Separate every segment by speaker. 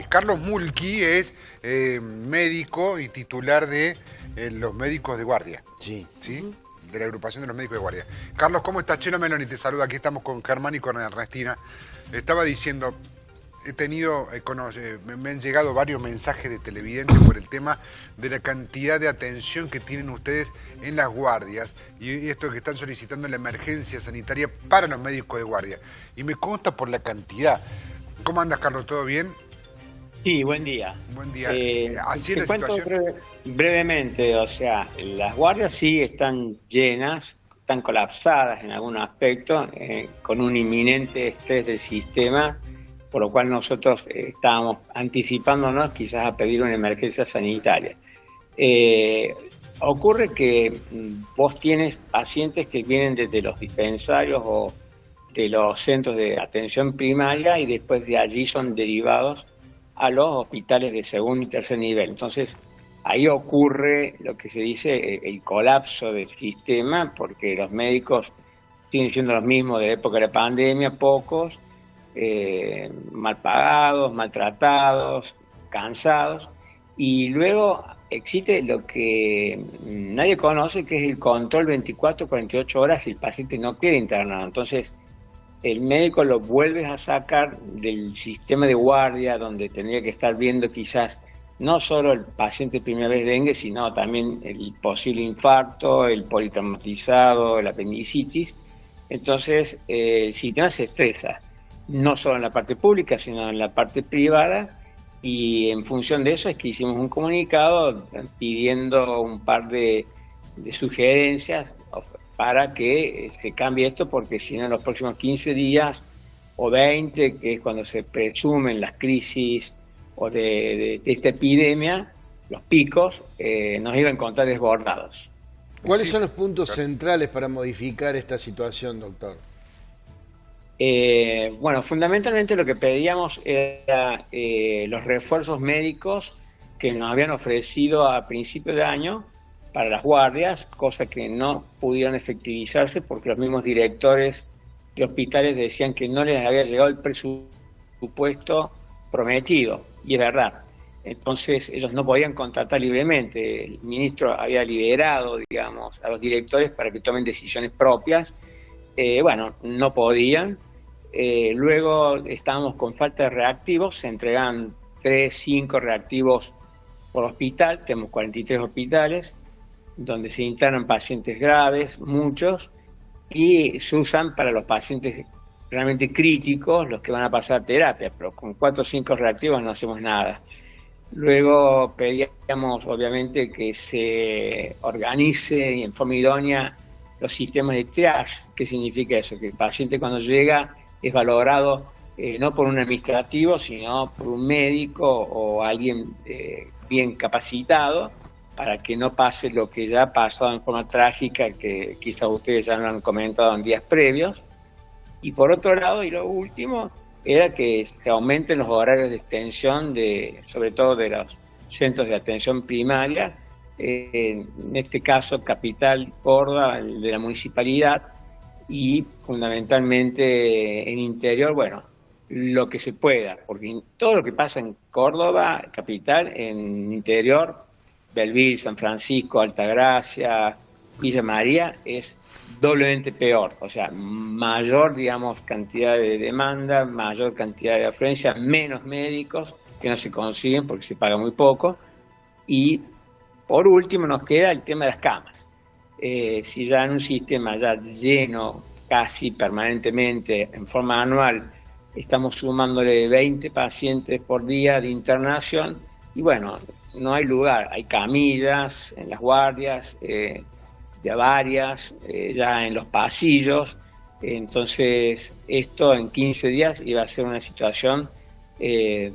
Speaker 1: Carlos Mulki es médico y titular de los médicos de guardia.
Speaker 2: Sí.
Speaker 1: ¿Sí? De la agrupación de los médicos de guardia. Carlos, ¿cómo estás? Chelo Meloni te saluda. Aquí estamos con Germán y con Ernestina. Estaba diciendo, me han llegado varios mensajes de televidentes por el tema de la cantidad de atención que tienen ustedes en las guardias y esto que están solicitando la emergencia sanitaria para los médicos de guardia. Y me consta por la cantidad. ¿Cómo andas, Carlos? ¿Todo bien?
Speaker 3: Sí, buen día.
Speaker 1: Buen día.
Speaker 3: Así te cuento brevemente, o sea, las guardias sí están llenas, están colapsadas en algún aspecto, con un inminente estrés del sistema, por lo cual nosotros estábamos anticipándonos quizás a pedir una emergencia sanitaria. Ocurre que vos tienes pacientes que vienen desde los dispensarios o de los centros de atención primaria y después de allí son derivados a los hospitales de segundo y tercer nivel. Entonces, ahí ocurre lo que se dice el colapso del sistema, porque los médicos siguen siendo los mismos de la época de la pandemia, pocos, mal pagados, maltratados, cansados, y luego existe lo que nadie conoce, que es el control 24-48 horas si el paciente no queda internado. Entonces, el médico lo vuelves a sacar del sistema de guardia, donde tendría que estar viendo quizás no solo el paciente de primera vez dengue, sino también el posible infarto, el politraumatizado, la apendicitis. Entonces, el sistema se estresa, no solo en la parte pública, sino en la parte privada, y en función de eso es que hicimos un comunicado pidiendo un par de sugerencias para que se cambie esto, porque si no en los próximos 15 días o 20, que es cuando se presumen las crisis o de esta epidemia, los picos, nos iban a encontrar desbordados.
Speaker 2: ¿Cuáles son los puntos centrales para modificar esta situación, doctor?
Speaker 3: Bueno, fundamentalmente lo que pedíamos era los refuerzos médicos que nos habían ofrecido a principios de año para las guardias, cosa que no pudieron efectivizarse porque los mismos directores de hospitales decían que no les había llegado el presupuesto prometido, y es verdad. Entonces ellos no podían contratar libremente. El ministro había liberado, digamos, a los directores para que tomen decisiones propias. Bueno, no podían. Luego estábamos con falta de reactivos, se entregan 3, 5 reactivos por hospital, tenemos 43 hospitales, donde se internan pacientes graves, muchos, y se usan para los pacientes realmente críticos, los que van a pasar terapia, pero con 4 o 5 reactivos no hacemos nada. Luego pedíamos, obviamente, que se organice en forma idónea los sistemas de triage. ¿Qué significa eso? Que el paciente cuando llega es valorado no por un administrativo, sino por un médico o alguien bien capacitado, para que no pase lo que ya ha pasado en forma trágica, que quizás ustedes ya lo han comentado en días previos. Y por otro lado, y lo último, era que se aumenten los horarios de extensión, sobre todo de los centros de atención primaria, en este caso Capital, Córdoba, el de la municipalidad, y fundamentalmente en interior, bueno, lo que se pueda, porque todo lo que pasa en Córdoba, Capital, en interior, Belville, San Francisco, Altagracia, Villa María, es doblemente peor. O sea, mayor, digamos, cantidad de demanda, mayor cantidad de afluencia, menos médicos que no se consiguen porque se paga muy poco. Y por último nos queda el tema de las camas. Si ya en un sistema ya lleno casi permanentemente en forma anual, estamos sumándole 20 pacientes por día de internación, y bueno, no hay lugar, hay camillas en las guardias, ya varias, ya en los pasillos. Entonces esto en 15 días iba a ser una situación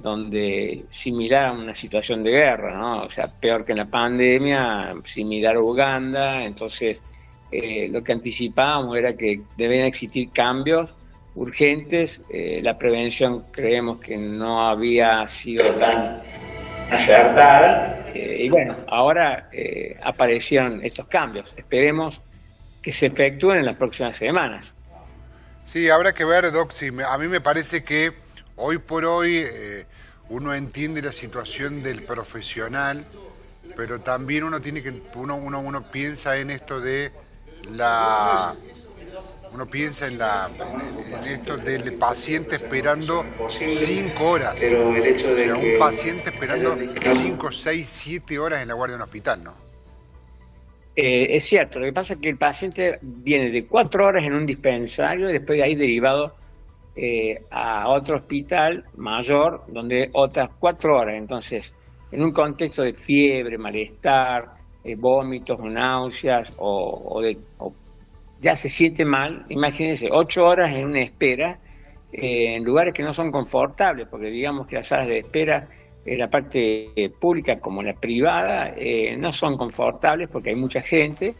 Speaker 3: donde similar a una situación de guerra, ¿no? O sea, peor que en la pandemia, similar a Uganda. Entonces lo que anticipábamos era que deben existir cambios urgentes. La prevención creemos que no había sido tan acertada, y bueno, ahora aparecieron estos cambios. Esperemos que se efectúen en las próximas semanas.
Speaker 1: Sí, habrá que ver, Doc, a mí me parece que hoy por hoy uno entiende la situación del profesional, pero también uno tiene que, uno piensa en esto de la... Uno piensa en esto del paciente esperando 5 horas.
Speaker 4: Pero el hecho de
Speaker 1: un
Speaker 4: que
Speaker 1: paciente esperando 5, 6, 7 horas en la guardia de un hospital, ¿no?
Speaker 3: Es cierto, lo que pasa es que el paciente viene de 4 horas en un dispensario y después de ahí derivado a otro hospital mayor, donde otras 4 horas. Entonces, en un contexto de fiebre, malestar, vómitos o náuseas, o ya se siente mal, imagínense, 8 horas en una espera, en lugares que no son confortables, porque digamos que las salas de espera, la parte pública como la privada, no son confortables porque hay mucha gente.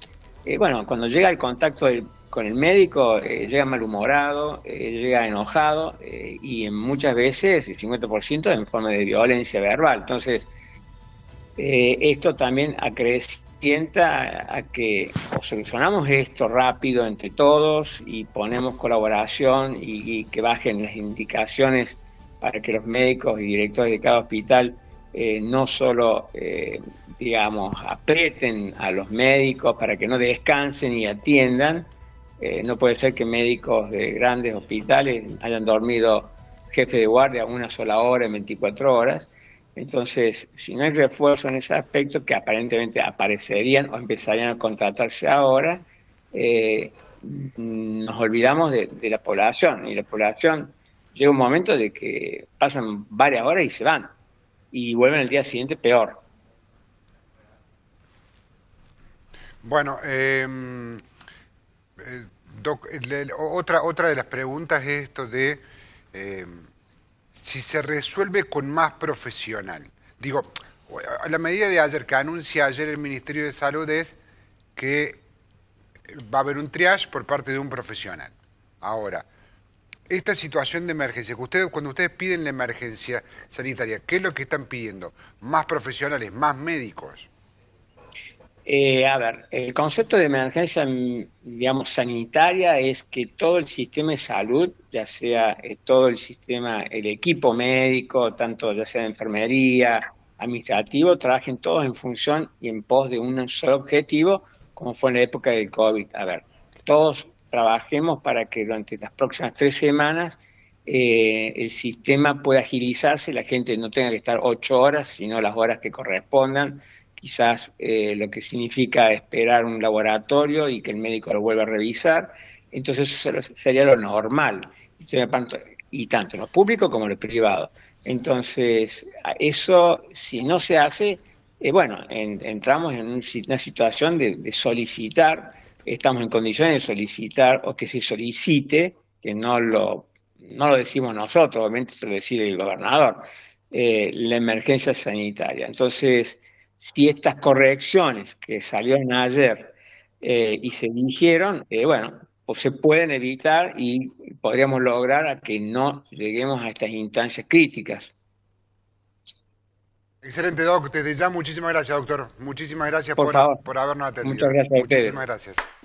Speaker 3: Bueno, cuando llega el contacto con el médico, llega malhumorado, llega enojado, y muchas veces, el 50% en forma de violencia verbal. Entonces, esto también acrecienta a que o solucionamos esto rápido entre todos y ponemos colaboración y que bajen las indicaciones para que los médicos y directores de cada hospital no solo, digamos, aprieten a los médicos para que no descansen y atiendan. No puede ser que médicos de grandes hospitales hayan dormido jefe de guardia una sola hora en 24 horas. Entonces, si no hay refuerzo en ese aspecto, que aparentemente aparecerían o empezarían a contratarse ahora, nos olvidamos de la población. Y la población llega un momento de que pasan varias horas y se van. Y vuelven el día siguiente peor.
Speaker 1: Bueno, Doc, otra de las preguntas es esto de si se resuelve con más profesional. Digo, la medida de ayer que anuncia ayer el Ministerio de Salud es que va a haber un triage por parte de un profesional. Ahora, esta situación de emergencia, que ustedes, cuando ustedes piden la emergencia sanitaria, ¿qué es lo que están pidiendo? ¿Más profesionales, más médicos?
Speaker 3: A ver, el concepto de emergencia, digamos, sanitaria es que todo el sistema de salud, ya sea todo el sistema, el equipo médico, tanto ya sea de enfermería, administrativo, trabajen todos en función y en pos de un solo objetivo, como fue en la época del COVID. A ver, todos trabajemos para que durante las próximas 3 semanas el sistema pueda agilizarse, la gente no tenga que estar 8 horas, sino las horas que correspondan. Quizás lo que significa esperar un laboratorio y que el médico lo vuelva a revisar. Entonces eso sería lo normal, y tanto en lo público como en lo privado. Entonces, eso, si no se hace, bueno, entramos en una situación de solicitar, estamos en condiciones de solicitar o que se solicite, que no lo decimos nosotros, obviamente se lo decide el gobernador, la emergencia sanitaria. Entonces, si estas correcciones que salieron ayer y se dijeron, bueno, pues se pueden evitar y podríamos lograr a que no lleguemos a estas instancias críticas.
Speaker 1: Excelente, Doc. Desde ya, muchísimas gracias, doctor. Muchísimas gracias
Speaker 3: Por favor.
Speaker 1: por habernos atendido.
Speaker 3: Muchas gracias a ustedes.
Speaker 1: Muchísimas gracias.